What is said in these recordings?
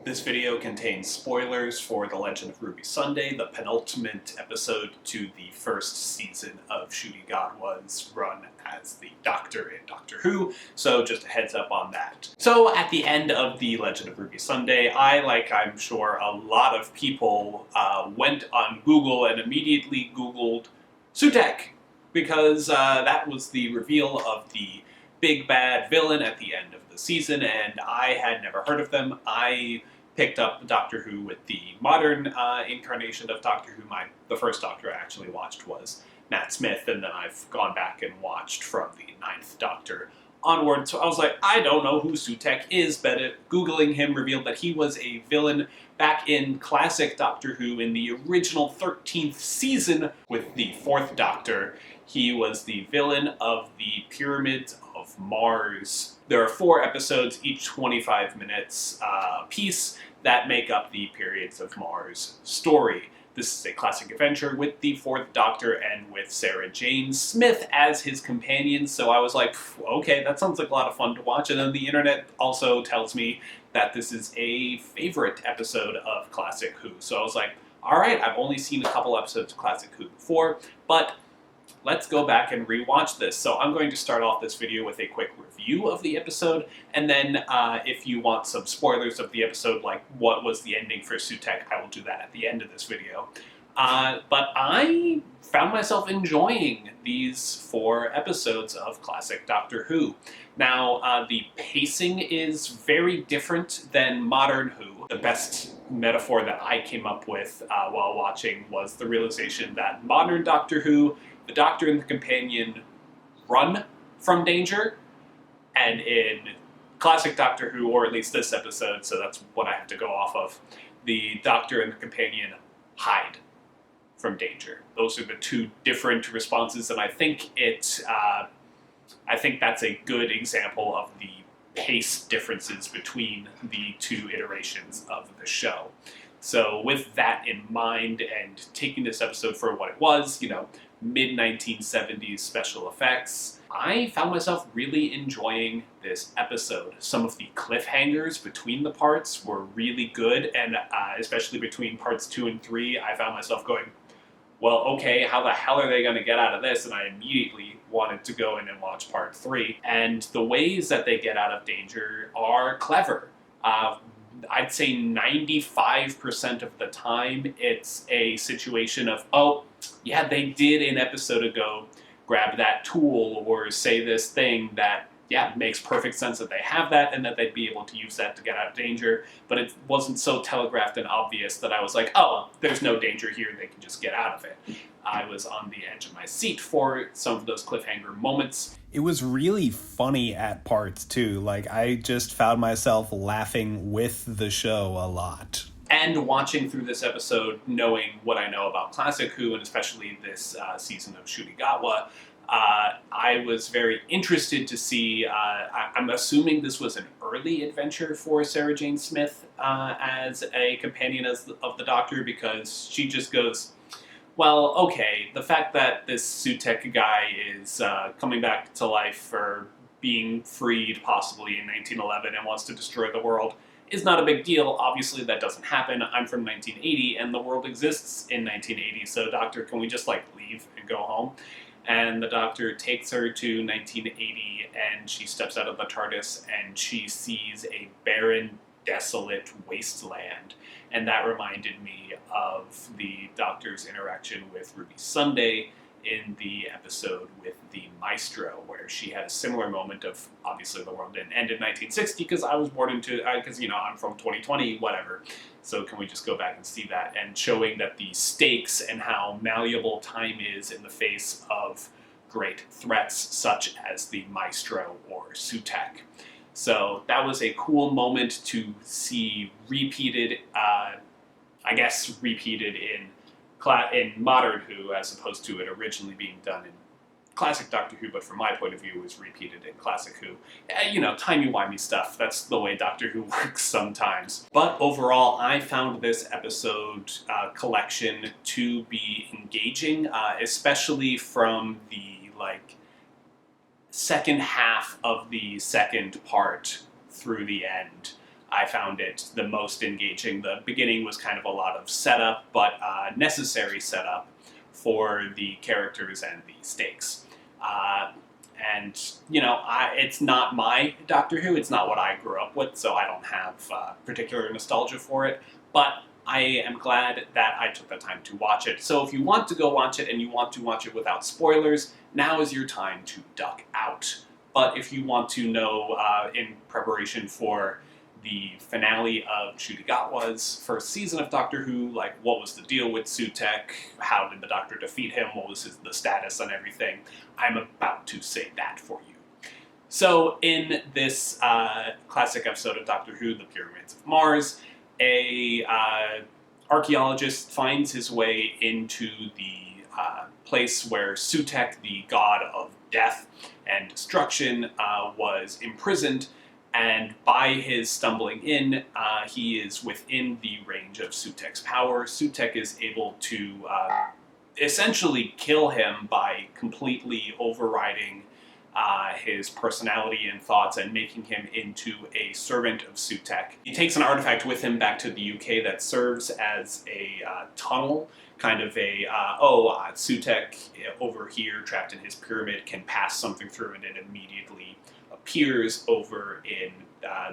This video contains spoilers for The Legend of Ruby Sunday, the penultimate episode to the first season of Ncuti Gatwa's run as the Doctor in Doctor Who, so just a heads up on that. So at the end of The Legend of Ruby Sunday, I'm sure a lot of people, went on Google and immediately Googled Sutekh, because that was the reveal of the big bad villain at the end of the season, and I had never heard of them. I picked up Doctor Who with the modern incarnation of Doctor Who. The first Doctor I actually watched was Matt Smith, and then I've gone back and watched from the 9th Doctor onward. So I was like, I don't know who Sutekh is, but Googling him revealed that he was a villain back in classic Doctor Who in the original 13th season with the 4th Doctor. He was the villain of the Pyramids of Mars. There are 4 episodes, each 25 minutes piece, that make up the Periods of Mars story. This is a classic adventure with the 4th Doctor and with Sarah Jane Smith as his companion, so I was like, okay, that sounds like a lot of fun to watch. And then the internet also tells me that this is a favorite episode of Classic Who, so I was like, alright, I've only seen a couple episodes of Classic Who before, but let's go back and rewatch this. So I'm going to start off this video with a quick review of the episode, and then if you want some spoilers of the episode, like what was the ending for Sutekh, I will do that at the end of this video. But I found myself enjoying these 4 episodes of classic Doctor Who. Now, the pacing is very different than modern Who. The best metaphor that I came up with while watching was the realization that modern Doctor Who, the Doctor and the companion run from danger, and in classic Doctor Who, or at least this episode, so that's what I have to go off of, the Doctor and the companion hide from danger. Those are the 2 different responses, and I think that's a good example of the pace differences between the 2 iterations of the show. So with that in mind, and taking this episode for what it was, mid-1970s special effects, I found myself really enjoying this episode. Some of the cliffhangers between the parts were really good, and especially between parts 2 and 3, I found myself going, well, okay, how the hell are they going to get out of this? And I immediately wanted to go in and watch part 3. And the ways that they get out of danger are clever. I'd say 95% of the time, it's a situation of, oh, yeah, they did an episode ago grab that tool or say this thing that, yeah, makes perfect sense that they have that and that they'd be able to use that to get out of danger, but it wasn't so telegraphed and obvious that I was like, oh, there's no danger here, they can just get out of it. I was on the edge of my seat for some of those cliffhanger moments. It was really funny at parts, too. Like, I just found myself laughing with the show a lot. And watching through this episode, knowing what I know about Classic Who, and especially this season of Ncuti Gatwa, I was very interested to see, I'm assuming this was an early adventure for Sarah Jane Smith as a companion of the Doctor, because she just goes, well, okay, the fact that this Sutekh guy is coming back to life for being freed possibly in 1911 and wants to destroy the world is not a big deal. Obviously that doesn't happen. I'm from 1980 and the world exists in 1980, so Doctor, can we just leave and go home? And the Doctor takes her to 1980 and she steps out of the TARDIS and she sees a barren, desolate wasteland. And that reminded me of the Doctor's interaction with Ruby Sunday in the episode with the Maestro, where she had a similar moment of, obviously the world didn't end in 1960 because I was born because, I'm from 2020, whatever. So can we just go back and see that? And showing that the stakes and how malleable time is in the face of great threats such as the Maestro or Sutekh. So that was a cool moment to see repeated, in modern Who, as opposed to it originally being done in classic Doctor Who, but from my point of view, it was repeated in classic Who. Timey-wimey stuff. That's the way Doctor Who works sometimes. But overall, I found this episode collection to be engaging, especially from the, second half of the second part through the end. I found it the most engaging. The beginning was kind of a lot of setup, but necessary setup for the characters and the stakes. And, it's not my Doctor Who, it's not what I grew up with, so I don't have particular nostalgia for it, but I am glad that I took the time to watch it. So if you want to go watch it and you want to watch it without spoilers, now is your time to duck out. But if you want to know, in preparation for the finale of Ncuti Gatwa's first season of Doctor Who, like what was the deal with Sutekh, how did the Doctor defeat him, what was the status and everything, I'm about to say that for you. So in this classic episode of Doctor Who, The Pyramids of Mars, a archaeologist finds his way into the place where Sutekh, the god of death and destruction, was imprisoned. And by his stumbling in, he is within the range of Sutekh's power. Sutekh is able to essentially kill him by completely overriding his personality and thoughts and making him into a servant of Sutekh. He takes an artifact with him back to the UK that serves as a tunnel, kind of a, Sutekh over here trapped in his pyramid can pass something through and it immediately appears over in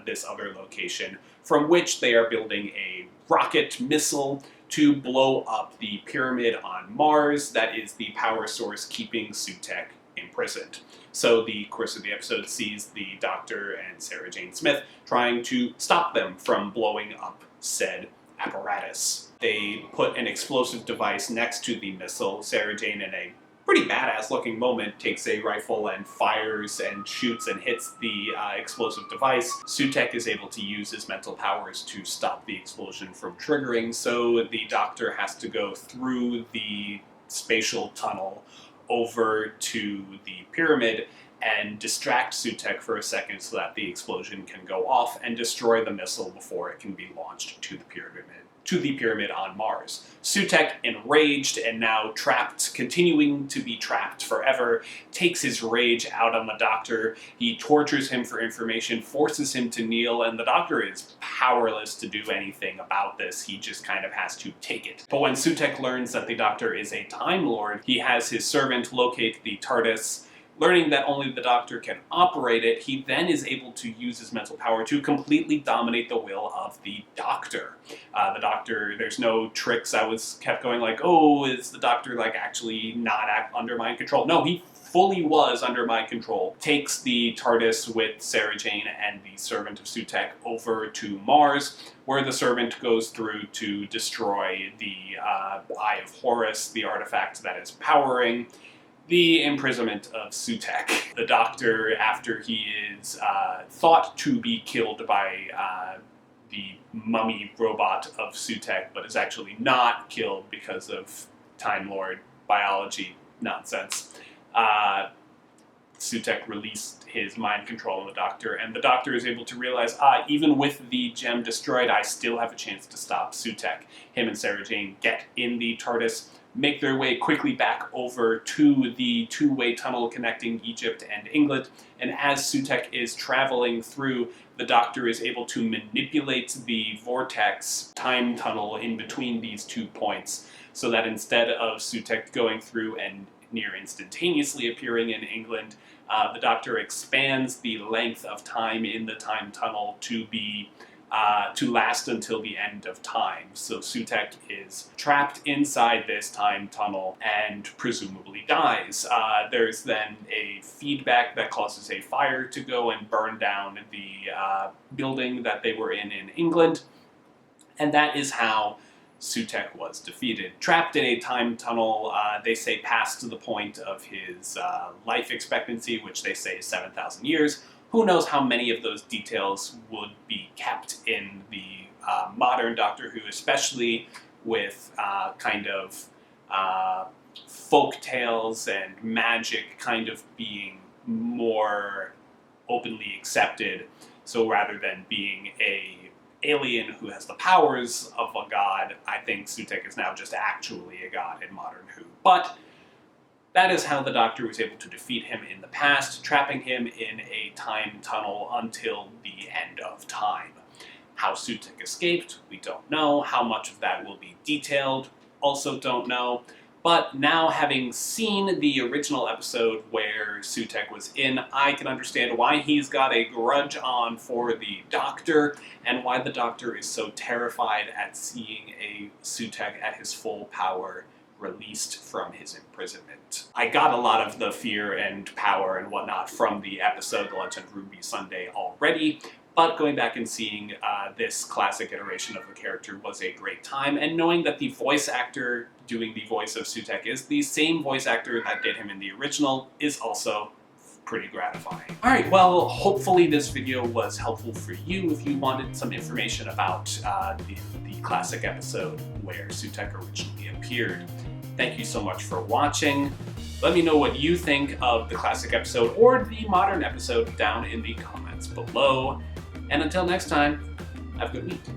this other location, from which they are building a rocket missile to blow up the pyramid on Mars that is the power source keeping Sutekh imprisoned. So the course of the episode sees the Doctor and Sarah Jane Smith trying to stop them from blowing up said apparatus. They put an explosive device next to the missile. Sarah Jane, in a pretty badass looking moment, takes a rifle and fires and shoots and hits the explosive device. Sutekh is able to use his mental powers to stop the explosion from triggering, so the Doctor has to go through the spatial tunnel over to the pyramid and distract Sutekh for a second so that the explosion can go off and destroy the missile before it can be launched to the pyramid on Mars. Sutekh, enraged and now trapped, continuing to be trapped forever, takes his rage out on the Doctor. He tortures him for information, forces him to kneel, and the Doctor is powerless to do anything about this. He just kind of has to take it. But when Sutekh learns that the Doctor is a Time Lord, he has his servant locate the TARDIS. Learning that only the Doctor can operate it, he then is able to use his mental power to completely dominate the will of the Doctor. The Doctor, there's no tricks. I kept going like, oh, is the Doctor like actually not under mind control? No, he fully was under mind control. Takes the TARDIS with Sarah Jane and the servant of Sutekh over to Mars, where the servant goes through to destroy the Eye of Horus, the artifact that is powering the imprisonment of Sutekh. The Doctor, after he is thought to be killed by the mummy robot of Sutekh, but is actually not killed because of Time Lord biology nonsense, Sutekh released his mind control on the Doctor, and the Doctor is able to realize, even with the gem destroyed, I still have a chance to stop Sutekh. Him and Sarah Jane get in the TARDIS, make their way quickly back over to the two-way tunnel connecting Egypt and England, and as Sutekh is traveling through, the Doctor is able to manipulate the vortex time tunnel in between these 2 points, so that instead of Sutekh going through and near instantaneously appearing in England, the Doctor expands the length of time in the time tunnel to last until the end of time. So Sutekh is trapped inside this time tunnel and presumably dies. There's then a feedback that causes a fire to go and burn down the building that they were in England, and that is how Sutekh was defeated. Trapped in a time tunnel, they say past the point of his life expectancy, which they say is 7,000 years. Who knows how many of those details would be kept in the modern Doctor Who, especially with folk tales and magic kind of being more openly accepted. So rather than being a alien who has the powers of a god, I think Sutekh is now just actually a god in modern Who. But that is how the Doctor was able to defeat him in the past, trapping him in a time tunnel until the end of time. How Sutekh escaped, we don't know. How much of that will be detailed, also don't know. But now, having seen the original episode where Sutekh was in, I can understand why he's got a grudge on for the Doctor, and why the Doctor is so terrified at seeing a Sutekh at his full power released from his imprisonment. I got a lot of the fear and power and whatnot from the episode The Legend of Ruby Sunday already, but going back and seeing this classic iteration of the character was a great time, and knowing that the voice actor doing the voice of Sutekh is the same voice actor that did him in the original is also pretty gratifying. Alright, well, hopefully this video was helpful for you if you wanted some information about the classic episode where Sutekh originally appeared. Thank you so much for watching. Let me know what you think of the classic episode or the modern episode down in the comments below. And until next time, have a good week.